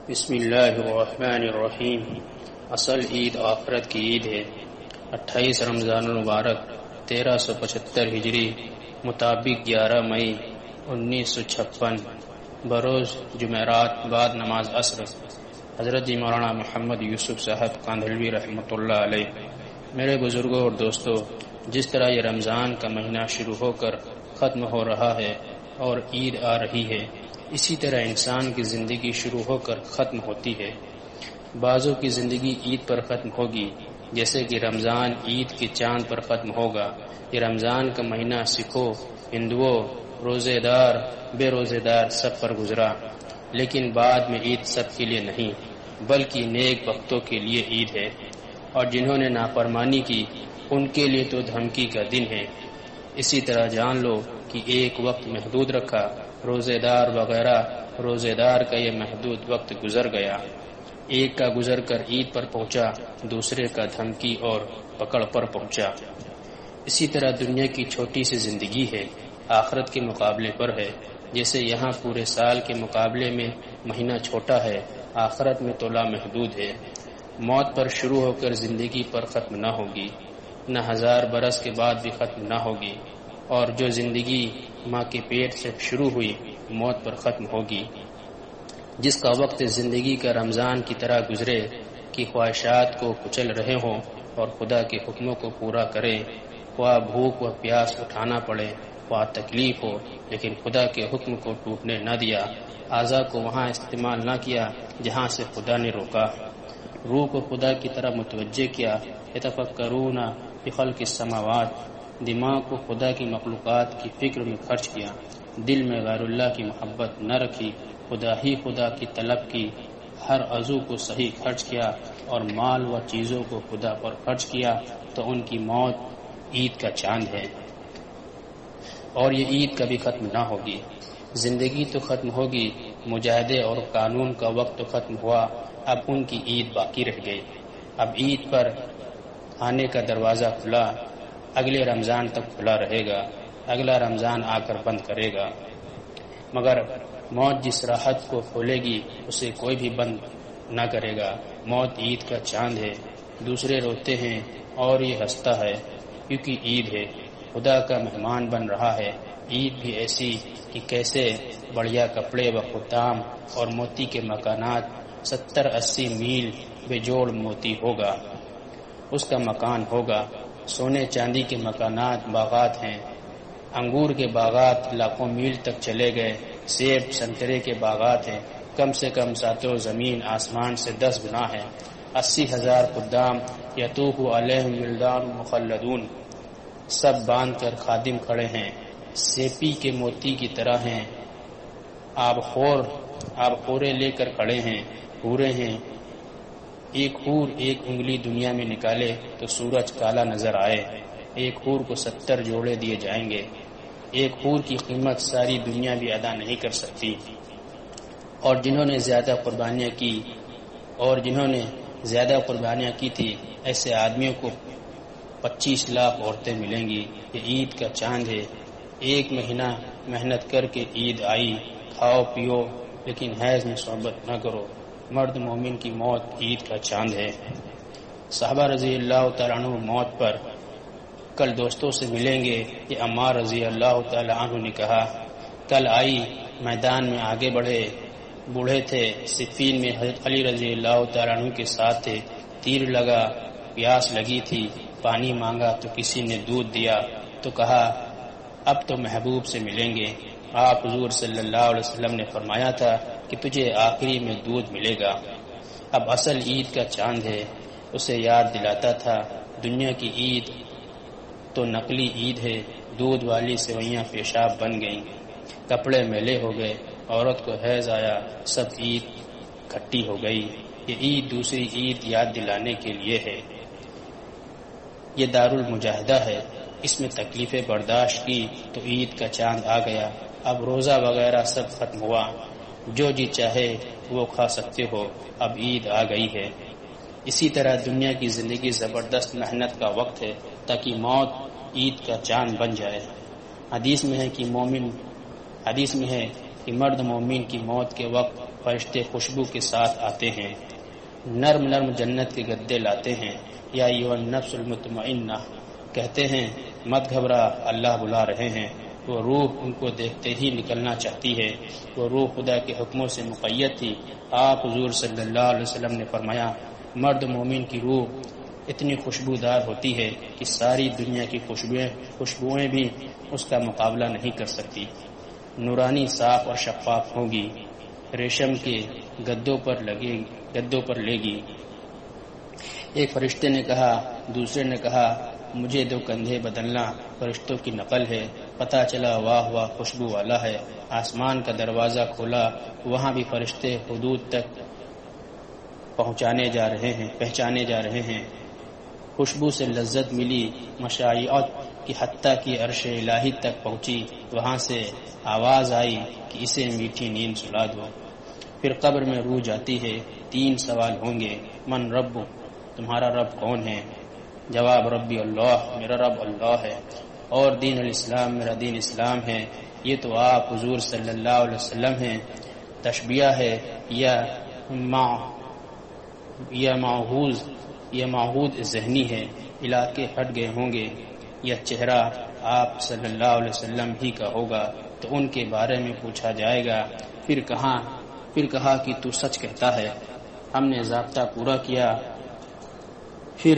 بسم اللہ الرحمن الرحیم۔ اصل عید آخرت کی عید ہے۔ 28 رمضان المبارک 1375 ہجری مطابق 11 مئی 1956 بروز جمعرات بعد نماز عصر، حضرت مولانا محمد یوسف صاحب کاندھلوی رحمۃ اللہ علیہ۔ میرے بزرگوں اور دوستوں، جس طرح یہ رمضان کا مہینہ شروع ہو کر ختم ہو رہا ہے اور عید آ رہی ہے، اسی طرح انسان کی زندگی شروع ہو کر ختم ہوتی ہے۔ بعضوں کی زندگی عید پر ختم ہوگی، جیسے کہ رمضان عید کے چاند پر ختم ہوگا۔ یہ رمضان کا مہینہ سکھوں، ہندوؤں، روزے دار، بے روزے دار سب پر گزرا، لیکن بعد میں عید سب کے لیے نہیں بلکہ نیک بختوں کے لیے عید ہے، اور جنہوں نے نافرمانی کی ان کے لیے تو دھمکی کا دن ہے۔ اسی طرح جان لو کہ ایک وقت محدود رکھا، روزے دار وغیرہ روزے دار کا یہ محدود وقت گزر گیا، ایک کا گزر کر عید پر پہنچا، دوسرے کا دھمکی اور پکڑ پر پہنچا۔ اسی طرح دنیا کی چھوٹی سی زندگی ہے، آخرت کے مقابلے پر ہے۔ جیسے یہاں پورے سال کے مقابلے میں مہینہ چھوٹا ہے، آخرت میں تو لامحدود ہے۔ موت پر شروع ہو کر زندگی پر ختم نہ ہوگی، نہ 1000 برس کے بعد بھی ختم نہ ہوگی، اور جو زندگی ماں کے پیٹ سے شروع ہوئی موت پر ختم ہوگی۔ جس کا وقت زندگی کا رمضان کی طرح گزرے کہ خواہشات کو کچل رہے ہوں اور خدا کے حکموں کو پورا کرے، خواہ بھوک و پیاس اٹھانا پڑے، خواہ تکلیف ہو، لیکن خدا کے حکم کو ٹوٹنے نہ دیا، اعضاء کو وہاں استعمال نہ کیا جہاں سے خدا نے روکا، روح کو خدا کی طرف متوجہ کیا، یتفکرون فی خلق السماوات، دماغ کو خدا کی مخلوقات کی فکر میں خرچ کیا، دل میں غیر اللہ کی محبت نہ رکھی، خدا ہی خدا کی طلب کی، ہر عضو کو صحیح خرچ کیا، اور مال و چیزوں کو خدا پر خرچ کیا، تو ان کی موت عید کا چاند ہے، اور یہ عید کبھی ختم نہ ہوگی۔ زندگی تو ختم ہوگی، مجاہدے اور قانون کا وقت تو ختم ہوا، اب ان کی عید باقی رہ گئی۔ اب عید پر آنے کا دروازہ کھلا، اگلے رمضان تک کھلا رہے گا، اگلا رمضان آ کر بند کرے گا، مگر موت جس راحت کو کھولے گی اسے کوئی بھی بند نہ کرے گا۔ موت عید کا چاند ہے، دوسرے روتے ہیں اور یہ ہنستا ہے، کیونکہ عید ہے، خدا کا مہمان بن رہا ہے۔ عید بھی ایسی کہ کیسے بڑھیا کپڑے و خدام اور موتی کے مکانات، 70-80 میل بے جوڑ موتی ہوگا، اس کا مکان ہوگا۔ سونے چاندی کے مکانات، باغات ہیں، انگور کے باغات لاکھوں میل تک چلے گئے، سیب سنترے کے باغات ہیں، کم سے کم ساتوں زمین آسمان سے 10 گنا ہے۔ 80,000 خدام، یطوف علیہم ولدان مخلدون، سب باندھ کر خادم کھڑے ہیں، سیپی کے موتی کی طرح ہیں، آب خورے لے کر کھڑے ہیں، حورے ہیں۔ ایک حور ایک انگلی دنیا میں نکالے تو سورج کالا نظر آئے، ایک حور کو 70 جوڑے دیے جائیں گے۔ ایک حور کی قیمت ساری دنیا بھی ادا نہیں کر سکتی، اور جنہوں نے زیادہ قربانیاں کی تھی ایسے آدمیوں کو 25 لاکھ عورتیں ملیں گی۔ یہ عید کا چاند ہے، ایک مہینہ محنت کر کے عید آئی، کھاؤ پیو لیکن حیض میں صحبت نہ کرو۔ مرد مومن کی موت عید کا چاند ہے۔ صحابہ رضی اللہ تعالیٰ عنہ موت پر کل دوستوں سے ملیں گے، یہ عمار رضی اللہ تعالیٰ عنہ نے کہا۔ کل آئی، میدان میں آگے بڑھے، بوڑھے تھے، صفین میں حضرت علی رضی اللہ تعالیٰ عنہ کے ساتھ تھے، تیر لگا، پیاس لگی تھی، پانی مانگا تو کسی نے دودھ دیا، تو کہا اب تو محبوب سے ملیں گے۔ آپ حضور صلی اللہ علیہ وسلم نے فرمایا تھا کہ تجھے آخری میں دودھ ملے گا۔ اب اصل عید کا چاند ہے، اسے یاد دلاتا تھا۔ دنیا کی عید تو نقلی عید ہے، دودھ والی سوئیاں پیشاب بن گئیں، کپڑے میلے ہو گئے، عورت کو حیض آیا، سب عید کھٹی ہو گئی۔ یہ عید دوسری عید یاد دلانے کے لیے ہے۔ یہ دارالمجاہدہ ہے، اس میں تکلیفیں برداشت کی تو عید کا چاند آ گیا۔ اب روزہ وغیرہ سب ختم ہوا، جو جی چاہے وہ کھا سکتے ہو، اب عید آ گئی ہے۔ اسی طرح دنیا کی زندگی زبردست محنت کا وقت ہے تاکہ موت عید کا چاند بن جائے۔ حدیث میں ہے کہ مرد مومن کی موت کے وقت فرشتے خوشبو کے ساتھ آتے ہیں، نرم نرم جنت کے گدے لاتے ہیں، یا ایھا النفس المطمئنہ، کہتے ہیں مت گھبرا، اللہ بلا رہے ہیں۔ وہ روح ان کو دیکھتے ہی نکلنا چاہتی ہے۔ وہ روح خدا کے حکموں سے مقید تھی۔ آپ حضور صلی اللہ علیہ وسلم نے فرمایا، مرد مومن کی روح اتنی خوشبودار ہوتی ہے کہ ساری دنیا کی خوشبوئیں بھی اس کا مقابلہ نہیں کر سکتی۔ نورانی، صاف اور شفاف ہوگی، ریشم کے گدوں پر لے گی۔ ایک فرشتے نے کہا، دوسرے نے کہا مجھے 2 کندھے بدلنا۔ فرشتوں کی نقل ہے، پتہ چلا واہ واہ خوشبو والا ہے۔ آسمان کا دروازہ کھولا، وہاں بھی فرشتے حدود تک پہنچانے پہچانے جا رہے ہیں۔ خوشبو سے لذت ملی، مشائعت کی حتیٰ کی عرش الہی تک پہنچی۔ وہاں سے آواز آئی کہ اسے میٹھی نیند سلا دو۔ پھر قبر میں روح جاتی ہے، 3 سوال ہوں گے، من رب، تمہارا رب کون ہے؟ جواب، ربی اللہ، میرا رب اللہ ہے، اور دین الاسلام، میرا دین اسلام ہے۔ یہ تو آپ حضور صلی اللہ علیہ وسلم ہیں۔ تشبیہ ہے یا معہود ذہنی ہے، علاقے ہٹ گئے ہوں گے۔ یہ چہرہ آپ صلی اللہ علیہ وسلم ہی کا ہوگا، تو ان کے بارے میں پوچھا جائے گا۔ پھر کہا کہ تو سچ کہتا ہے۔ ہم نے ضابطہ پورا کیا، پھر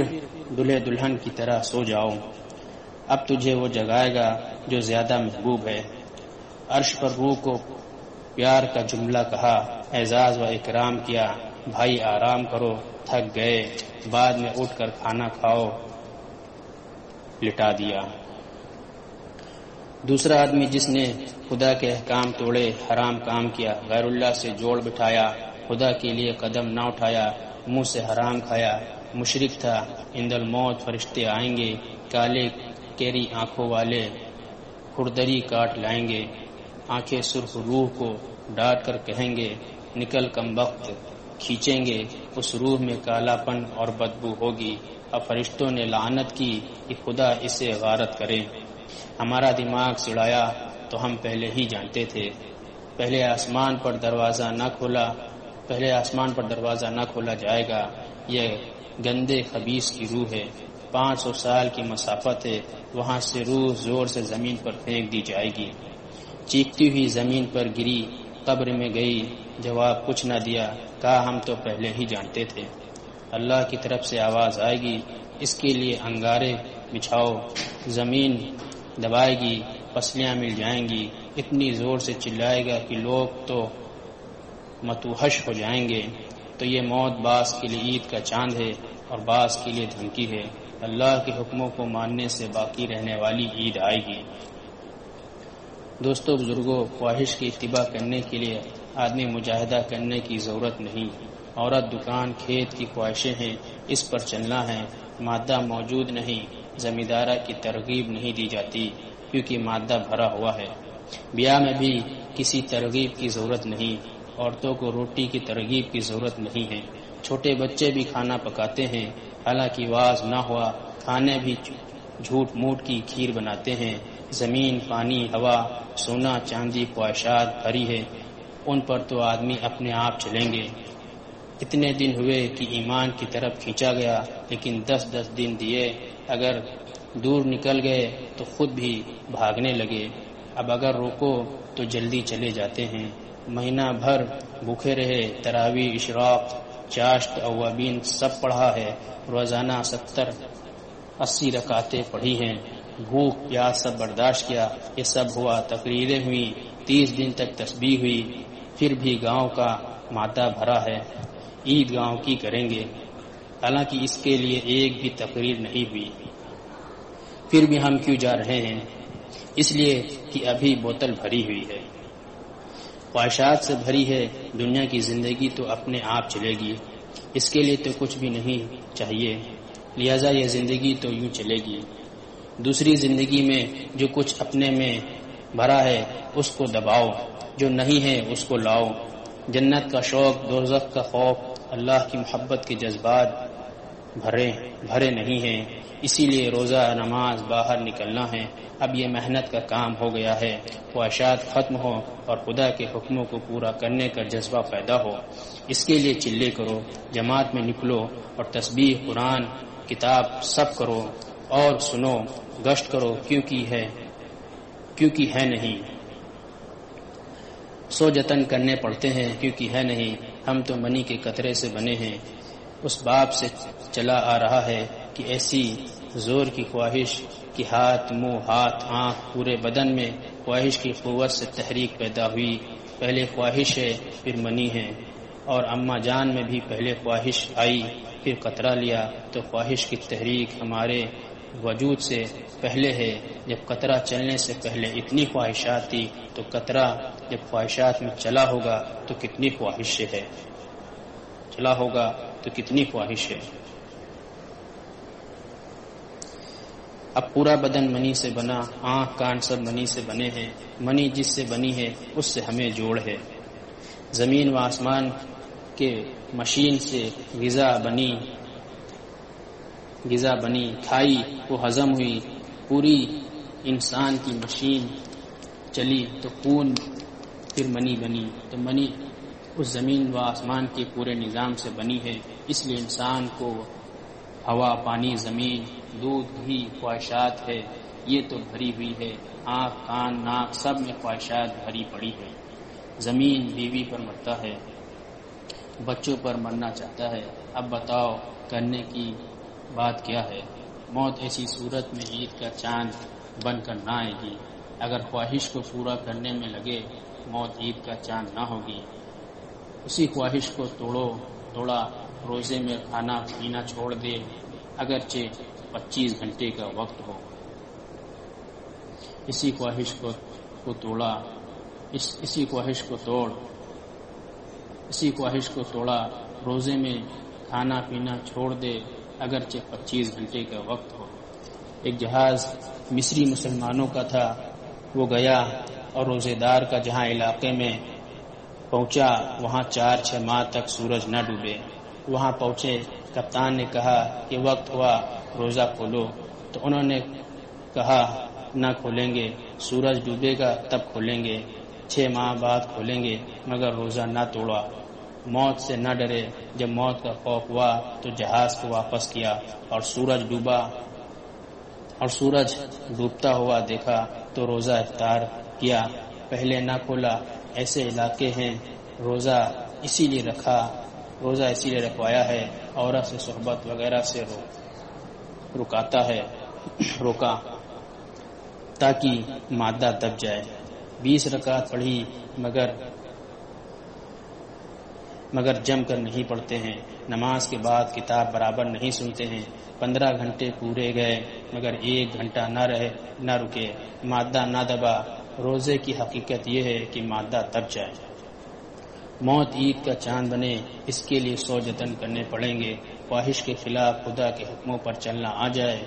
دلہے دلہن کی طرح سو جاؤ۔ اب تجھے وہ جگائے گا جو زیادہ محبوب ہے۔ عرش پر روح کو پیار کا جملہ کہا، اعزاز و اکرام کیا، بھائی آرام کرو، تھک گئے، بعد میں اٹھ کر کھانا کھاؤ، لٹا دیا۔ دوسرا آدمی جس نے خدا کے احکام توڑے، حرام کام کیا، غیر اللہ سے جوڑ بٹھایا، خدا کے لیے قدم نہ اٹھایا، منہ سے حرام کھایا، مشرک تھا، عند الموت فرشتے آئیں گے، کالے کیری آنکھوں والے کھردری کاٹ لائیں گے، آنکھیں سرخ روح کو ڈانٹ کر کہیں گے نکل کم وقت، کھینچیں گے، اس روح میں کالا پن اور بدبو ہوگی۔ اب فرشتوں نے لعنت کی کہ خدا اسے غارت کرے۔ ہمارا دماغ سڑایا تو ہم پہلے ہی جانتے تھے۔ پہلے آسمان پر دروازہ نہ کھولا جائے گا۔ یہ گندے خبیث کی روح ہے، 500 سال کی مسافت ہے، وہاں سے روح زور سے زمین پر پھینک دی جائے گی۔ چیختی ہوئی زمین پر گری، قبر میں گئی، جواب کچھ نہ دیا، کہا ہم تو پہلے ہی جانتے تھے۔ اللہ کی طرف سے آواز آئے گی، اس کے لیے انگارے بچھاؤ، زمین دبائے گی، پسلیاں مل جائیں گی، اتنی زور سے چلائے گا کہ لوگ تو متوحش ہو جائیں گے۔ تو یہ موت بعض کے لیے عید کا چاند ہے اور بعض کے لیے دھمکی ہے۔ اللہ کے حکموں کو ماننے سے باقی رہنے والی عید آئے گی۔ دوستو بزرگوں، خواہش کی اتباع کرنے کے لیے آدمی مجاہدہ کرنے کی ضرورت نہیں۔ عورت، دکان، کھیت کی خواہشیں ہیں، اس پر چلنا ہے۔ مادہ موجود نہیں، زمیندارہ کی ترغیب نہیں دی جاتی، کیونکہ مادہ بھرا ہوا ہے۔ بیاہ میں بھی کسی ترغیب کی ضرورت نہیں، عورتوں کو روٹی کی ترغیب کی ضرورت نہیں ہے۔ چھوٹے بچے بھی کھانا پکاتے ہیں، حالانکہ واز نہ ہوا، کھانے بھی جھوٹ موٹ کی کھیر بناتے ہیں۔ زمین، پانی، ہوا، سونا، چاندی، خواہشات بھری ہے، ان پر تو آدمی اپنے آپ چلیں گے۔ اتنے دن ہوئے کہ ایمان کی طرف کھینچا گیا، لیکن 10 دن دیے، اگر دور نکل گئے تو خود بھی بھاگنے لگے۔ اب اگر روکو تو جلدی چلے جاتے ہیں۔ مہینہ بھر بھوکے رہے، تراویح، اشراق، چاشت، اوابین سب پڑھا ہے، روزانہ 70-80 رکعتیں پڑھی ہیں، بھوک پیاس سب برداشت کیا، یہ سب ہوا، تقریریں ہوئی، 30 دن تک تسبیح ہوئی، پھر بھی گاؤں کا مادہ بھرا ہے، عید گاؤں کی کریں گے، حالانکہ اس کے لیے ایک بھی تقریر نہیں ہوئی۔ پھر بھی ہم کیوں جا رہے ہیں؟ اس لیے کہ ابھی بوتل بھری ہوئی ہے، خواہشات سے بھری ہے۔ دنیا کی زندگی تو اپنے آپ چلے گی، اس کے لیے تو کچھ بھی نہیں چاہیے، لہذا یہ زندگی تو یوں چلے گی۔ دوسری زندگی میں جو کچھ اپنے میں بھرا ہے اس کو دباؤ، جو نہیں ہے اس کو لاؤ۔ جنت کا شوق، دوزخ کا خوف، اللہ کی محبت کے جذبات، بھرے نہیں ہیں، اسی لیے روزہ نماز باہر نکلنا ہے۔ اب یہ محنت کا کام ہو گیا ہے، خواہشات ختم ہو اور خدا کے حکموں کو پورا کرنے کا جذبہ پیدا ہو۔ اس کے لیے چلے کرو، جماعت میں نکلو اور تسبیح، قرآن، کتاب سب کرو اور سنو، گشت کرو کیونکہ ہے نہیں، سو جتن کرنے پڑتے ہیں کیونکہ ہے نہیں، ہم تو منی کے قطرے سے بنے ہیں۔ اس باب سے چلا آ رہا ہے کہ ایسی زور کی خواہش کہ ہاتھ، منہ، ہاتھ، آنکھ، پورے بدن میں خواہش کی قوت سے تحریک پیدا ہوئی۔ پہلے خواہش ہے پھر منی ہے، اور اماں جان میں بھی پہلے خواہش آئی پھر قطرہ لیا، تو خواہش کی تحریک ہمارے وجود سے پہلے ہے۔ جب قطرہ چلنے سے پہلے اتنی خواہشات تھی تو قطرہ جب خواہشات میں چلا ہوگا تو کتنی خواہش ہے، اب پورا بدن منی سے بنا، آنکھ کان سب منی سے بنے ہیں۔ منی جس سے بنی ہے اس سے ہمیں جوڑ ہے۔ زمین و آسمان کے مشین سے غذا بنی، کھائی، وہ ہضم ہوئی، پوری انسان کی مشین چلی تو خون پھر منی بنی، تو منی اس زمین و آسمان کے پورے نظام سے بنی ہے۔ اس لیے انسان کو ہوا، پانی، زمین، دودھ، گھی، خواہشات ہے، یہ تو بھری ہوئی ہے۔ آنکھ، کان، ناک سب میں خواہشات بھری پڑی ہے۔ زمین بیوی پر مرتا ہے، بچوں پر مرنا چاہتا ہے۔ اب بتاؤ کرنے کی بات کیا ہے؟ موت ایسی صورت میں عید کا چاند بن کر نہ آئے گی۔ اگر خواہش کو پورا کرنے میں لگے، موت عید کا چاند نہ ہوگی۔ اسی خواہش کو توڑا روزے میں کھانا پینا چھوڑ دے، اگرچہ 25 گھنٹے کا وقت ہو۔ اسی خواہش کو توڑا روزے میں کھانا پینا چھوڑ دے، اگرچہ 25 گھنٹے کا وقت ہو۔ ایک جہاز مصری مسلمانوں کا تھا، وہ گیا اور روزے دار کا جہاں علاقے میں پہنچا وہاں 4-6 ماہ تک سورج نہ ڈوبے۔ وہاں پہنچے، کپتان نے کہا کہ وقت ہوا روزہ کھولو، تو انہوں نے کہا نہ کھولیں گے، سورج ڈوبے گا تب کھولیں گے، 6 ماہ بعد کھولیں گے، مگر روزہ نہ توڑا۔ موت سے نہ ڈرے، جب موت کا خوف ہوا تو جہاز کو واپس کیا اور سورج ڈوبتا ہوا دیکھا تو روزہ افطار کیا، پہلے نہ کھولا۔ ایسے علاقے ہیں روزہ اسی لیے رکھوایا ہے، عورت سے صحبت وغیرہ سے روکا تاکہ مادہ دب جائے۔ 20 رکعت پڑھی مگر جم کر نہیں پڑھتے ہیں، نماز کے بعد کتاب برابر نہیں سنتے ہیں۔ 15 گھنٹے پورے گئے مگر 1 گھنٹہ نہ رکے، مادہ نہ دبا۔ روزے کی حقیقت یہ ہے کہ مادہ دب جائے۔ موت عید کا چاند بنے، اس کے لیے 100 جتن کرنے پڑیں گے۔ خواہش کے خلاف خدا کے حکموں پر چلنا آ جائے،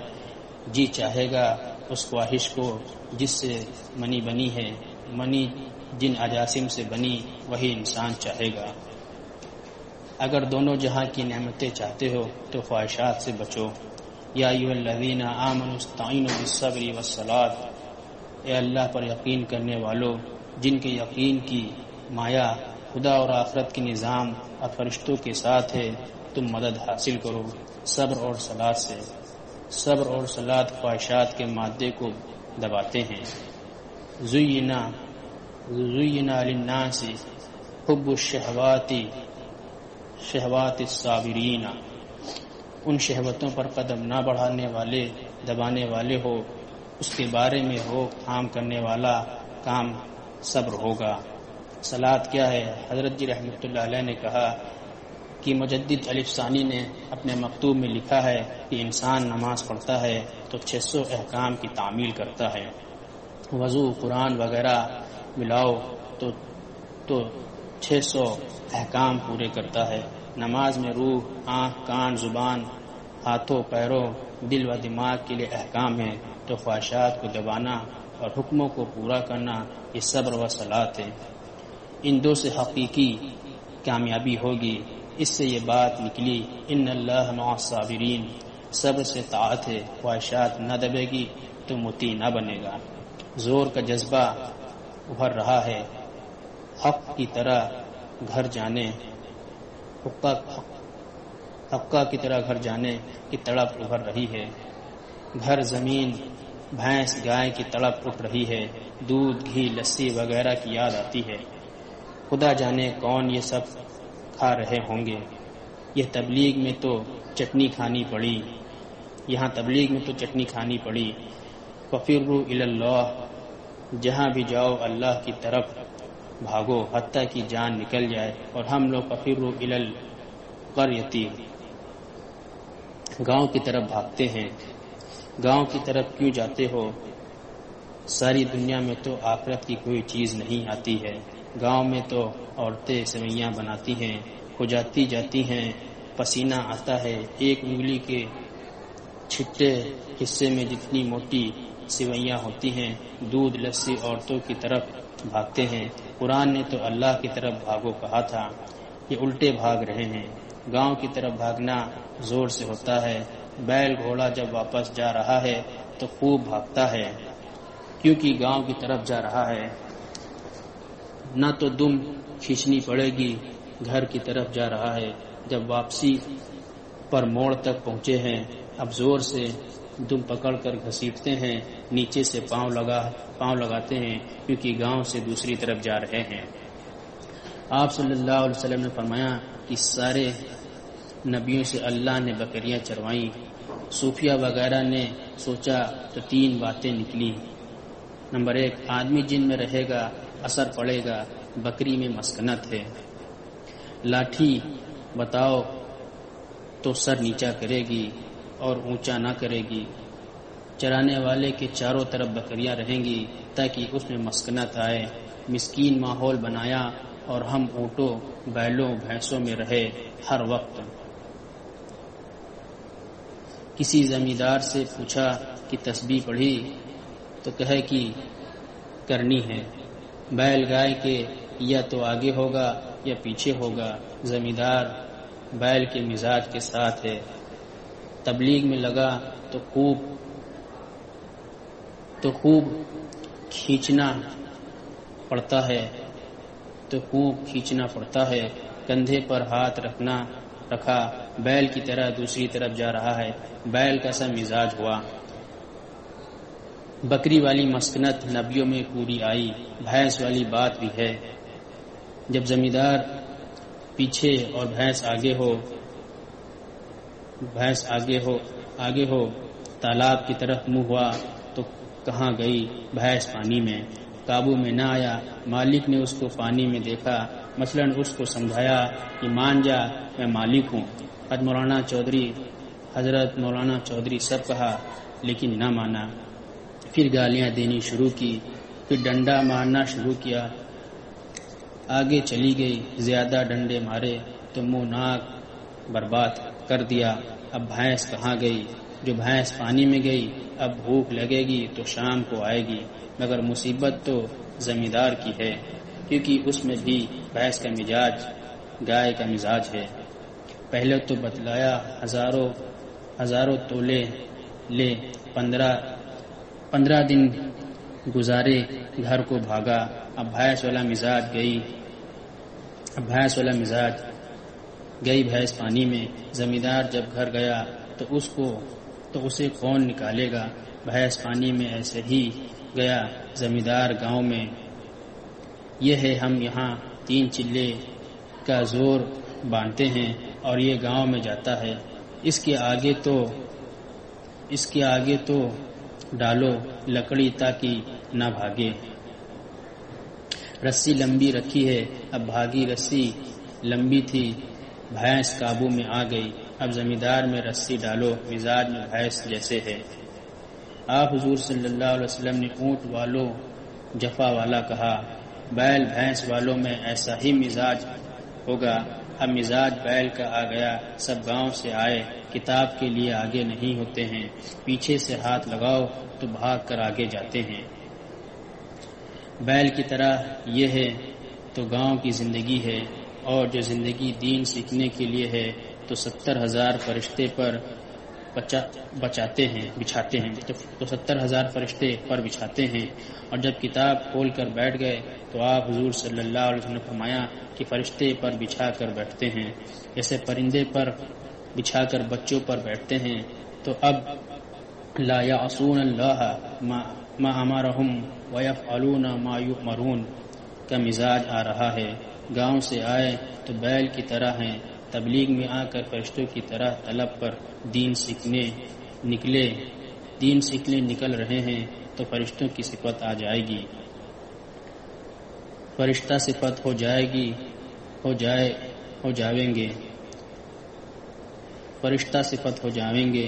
جی چاہے گا اس خواہش کو جس سے منی بنی ہے۔ منی جن اجاسم سے بنی وہی انسان چاہے گا۔ اگر دونوں جہاں کی نعمتیں چاہتے ہو تو خواہشات سے بچو۔ یا ایھا الذین آمنوا استعینوا بالصبر والصلاۃ، اے اللہ پر یقین کرنے والو، جن کے یقین کی مایا خدا اور آخرت کے نظام اور فرشتوں کے ساتھ ہے، تم مدد حاصل کرو صبر اور صلاۃ سے۔ صبر اور صلاۃ خواہشات کے مادے کو دباتے ہیں۔ زینا للناس حب الشہوات الصابرین، ان شہوتوں پر قدم نہ بڑھانے والے، دبانے والے ہو، اس کے بارے میں روک تھام کرنے والا کام صبر ہوگا۔ صلاۃ کیا ہے؟ حضرت جی رحمۃ اللہ علیہ نے کہا کہ مجدد الف ثانی نے اپنے مکتوب میں لکھا ہے کہ انسان نماز پڑھتا ہے تو 600 احکام کی تعمیل کرتا ہے۔ وضو، قرآن وغیرہ ملاؤ تو 600 احکام پورے کرتا ہے۔ نماز میں روح، آنکھ، کان، زبان، ہاتھوں، پیروں، دل و دماغ کے لیے احکام ہیں، تو خواہشات کو دبانا اور حکموں کو پورا کرنا یہ صبر و صلاۃ ہے۔ ان دو سے حقیقی کامیابی ہوگی۔ اس سے یہ بات نکلی ان اللہ مع الصابرین، صبر سے طاعت ہے، خواہشات نہ دبے گی تو مطیع نہ بنے گا۔ زور کا جذبہ ابھر رہا ہے، حق کی طرح گھر جانے حقہ کی طرح گھر جانے کی تڑپ ابھر رہی ہے، گھر زمین بھینس گائے کی تڑپ اٹھ رہی ہے، دودھ گھی لسی وغیرہ کی یاد آتی ہے۔ خدا جانے کون یہ سب کھا رہے ہوں گے۔ یہ تبلیغ میں تو چٹنی کھانی پڑی، یہاں تبلیغ میں تو چٹنی کھانی پڑی۔ ففروا الی اللہ، جہاں بھی جاؤ اللہ کی طرف بھاگو حتیٰ کہ جان نکل جائے۔ اور ہم لوگ ففروا الی القریۃ، گاؤں کی طرف بھاگتے ہیں۔ گاؤں کی طرف کیوں جاتے ہو؟ ساری دنیا میں تو آخرت کی کوئی چیز نہیں آتی ہے۔ گاؤں میں تو عورتیں سوئیاں بناتی ہیں، کھجاتی جاتی ہیں، پسینہ آتا ہے، ایک انگلی کے چھٹے حصے میں جتنی موٹی سوئیاں ہوتی ہیں۔ دودھ لسی عورتوں کی طرف بھاگتے ہیں۔ قرآن نے تو اللہ کی طرف بھاگو کہا تھا، یہ الٹے بھاگ رہے ہیں۔ گاؤں کی طرف بھاگنا زور سے ہوتا ہے۔ بیل گھوڑا جب واپس جا رہا ہے تو خوب بھاگتا ہے، کیونکہ گاؤں کی طرف جا رہا ہے، نہ تو دم کھینچنی پڑے گی، گھر کی طرف جا رہا ہے۔ جب واپسی پر موڑ تک پہنچے ہیں، اب زور سے دم پکڑ کر گھسیٹتے ہیں، نیچے سے پاؤں لگاتے ہیں، کیونکہ گاؤں سے دوسری طرف جا رہے ہیں۔ آپ صلی اللہ علیہ وسلم نے فرمایا کہ سارے نبیوں سے اللہ نے بکریاں چروائیں۔ صوفیہ وغیرہ نے سوچا تو 3 باتیں نکلی۔ نمبر 1، آدمی جن میں رہے گا اثر پڑے گا، بکری میں مسکنت ہے۔ لاٹھی بتاؤ تو سر نیچا کرے گی اور اونچا نہ کرے گی۔ چرانے والے کے چاروں طرف بکریاں رہیں گی تاکہ اس میں مسکنت آئے۔ مسکین ماحول بنایا اور ہم اونٹوں بیلوں بھینسوں میں رہے ہر وقت۔ کسی زمیندار سے پوچھا کہ تسبیح پڑھی تو کہے کہ کرنی ہے۔ بیل گائے کے یا تو آگے ہوگا یا پیچھے ہوگا۔ زمیندار بیل کے مزاج کے ساتھ ہے۔ تبلیغ میں لگا تو خوب کھینچنا پڑتا ہے، کندھے پر ہاتھ رکھا، بیل کی طرح دوسری طرف جا رہا ہے۔ بیل کا سا مزاج ہوا۔ بکری والی مسکنت نبیوں میں پوری آئی، بھینس والی بات بھی ہے۔ جب زمیندار پیچھے اور بھینس آگے ہو، تالاب کی طرف منہ ہوا تو کہاں گئی بھینس؟ پانی میں۔ قابو میں نہ آیا، مالک نے اس کو پانی میں دیکھا، مثلاً اس کو سمجھایا کہ مان جا میں مالک ہوں۔ حضرت مولانا چودھری سب کہا لیکن نہ مانا۔ پھر گالیاں دینی شروع کی، پھر ڈنڈا مارنا شروع کیا۔ آگے چلی گئی، زیادہ ڈنڈے مارے تو منہ ناک برباد کر دیا۔ اب بھینس کہاں گئی؟ جو بھینس پانی میں گئی، اب بھوک لگے گی تو شام کو آئے گی۔ مگر مصیبت تو زمیندار کی ہے، کیونکہ اس میں بھی بھینس کا مزاج گائے کا مزاج ہے۔ پہلے تو بتلایا ہزاروں تولے لے، 15 دن گزارے، گھر کو بھاگا۔ اب بھینس والا مزاج گئی بھینس پانی میں۔ زمیندار جب گھر گیا تو اسے کون نکالے گا؟ بھینس پانی میں ایسے ہی گیا، زمیندار گاؤں میں۔ یہ ہے ہم یہاں 3 چلے کا زور باندھتے ہیں اور یہ گاؤں میں جاتا ہے۔ اس کے آگے تو ڈالو لکڑی تاکہ نہ بھاگے۔ رسی لمبی رکھی ہے، اب بھاگی رسی لمبی تھی، بھینس قابو میں آ گئی۔ اب زمیندار میں رسی ڈالو، مزاج میں بھینس جیسے ہے۔ آپ حضور صلی اللہ علیہ وسلم نے اونٹ والوں جفا والا کہا، بیل بھینس والوں میں ایسا ہی مزاج ہوگا۔ اب مزاج بیل کا آ گیا، سب گاؤں سے آئے، کتاب کے لیے آگے نہیں ہوتے ہیں، پیچھے سے ہاتھ لگاؤ تو بھاگ کر آگے جاتے ہیں۔ بیل کی طرح یہ ہے تو گاؤں کی زندگی ہے، اور جو زندگی دین سیکھنے کے لیے ہے تو 70,000 فرشتے پر بچاتے ہیں بچھاتے ہیں تو 70,000 فرشتے پر بچھاتے ہیں. اور جب کتاب کھول کر بیٹھ گئے تو آپ حضور صلی اللہ علیہ وسلم نے فرمایا کہ فرشتے پر بچھا کر بیٹھتے ہیں جیسے پرندے پر بچھا کر بچوں پر بیٹھتے ہیں. تو اب لا یعصون اللہ ما امرہم ویفعلون ما یؤمرون کا مزاج آ رہا ہے. گاؤں سے آئے تو بیل کی طرح ہیں، تبلیغ میں آ کر فرشتوں کی طرح طلب پر دین سیکھنے نکل رہے ہیں تو فرشتوں کی صفت آ جائے گی، فرشتہ صفت ہو جاویں گے، فرشتہ صفت ہو جاویں گے.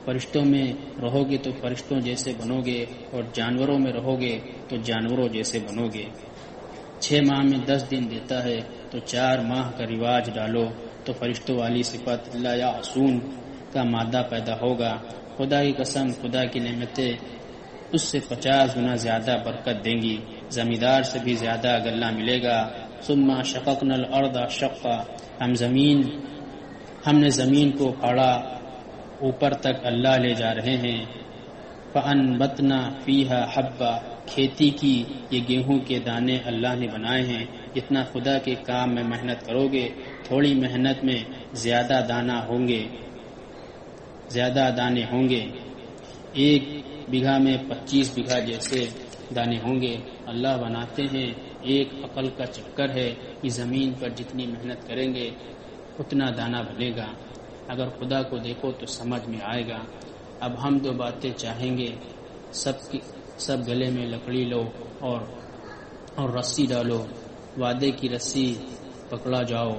فرشتوں میں رہو گے تو فرشتوں جیسے بنو گے، اور جانوروں میں رہو گے تو جانوروں جیسے بنو گے. 6 ماہ میں 10 دن دیتا ہے تو 4 ماہ کا رواج ڈالو تو فرشتوں والی صفت لا یعصون کا مادہ پیدا ہوگا. خدا کی قسم، خدا کی نعمتیں اس سے 50 گنا زیادہ برکت دیں گی، زمیندار سے بھی زیادہ غلہ ملے گا. ثم شققنا الارض شقا، ہم نے زمین کو پھاڑا، اوپر تک اللہ لے جا رہے ہیں. فانبتنا فیہا حبا، کھیتی کی یہ گیہوں کے دانے اللہ نے بنائے ہیں. جتنا خدا کے کام میں محنت کرو گے، تھوڑی محنت میں زیادہ دانے ہوں گے. 1 بیگھا میں 25 بیگھا جیسے دانے ہوں گے. اللہ بناتے ہیں، ایک عقل کا چکر ہے کہ زمین پر جتنی محنت کریں گے اتنا دانہ بنے گا. اگر خدا کو دیکھو تو سمجھ میں آئے گا. اب ہم 2 باتیں چاہیں گے، سب گلے میں لکڑی لو اور رسی ڈالو، وعدے کی رسی پکڑا جاؤ،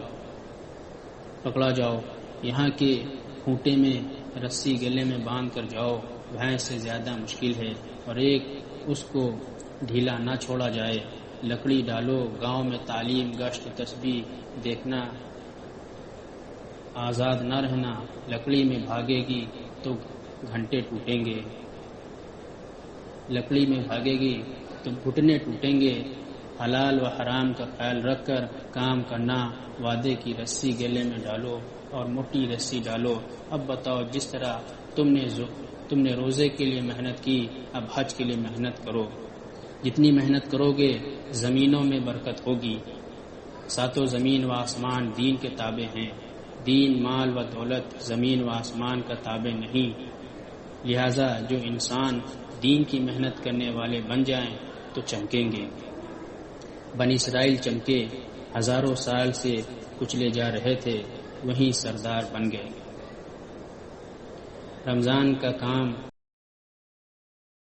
یہاں کے کھوٹے میں رسی گلے میں باندھ کر جاؤ، بھینس سے زیادہ مشکل ہے، اور ایک اس کو ڈھیلا نہ چھوڑا جائے. لکڑی ڈالو، گاؤں میں تعلیم، گشت، تسبیح دیکھنا، آزاد نہ رہنا. لکڑی میں بھاگے گی تو گھنٹے ٹوٹیں گے، لکڑی میں بھاگے گی تو گھٹنے ٹوٹیں گے. حلال و حرام کا خیال رکھ کر کام کرنا. وعدے کی رسی گلے میں ڈالو اور موٹی رسی ڈالو. اب بتاؤ، جس طرح تم نے روزے کے لیے محنت کی، اب حج کے لیے محنت کرو. جتنی محنت کرو گے زمینوں میں برکت ہوگی. 7 زمین و آسمان دین کے تابع ہیں. دین، مال و دولت زمین و آسمان کا تابع نہیں. لہذا جو انسان دین کی محنت کرنے والے بن جائیں تو چمکیں گے. بنی اسرائیل چمکے، ہزاروں سال سے کچلے جا رہے تھے، وہیں سردار بن گئے. رمضان کا کام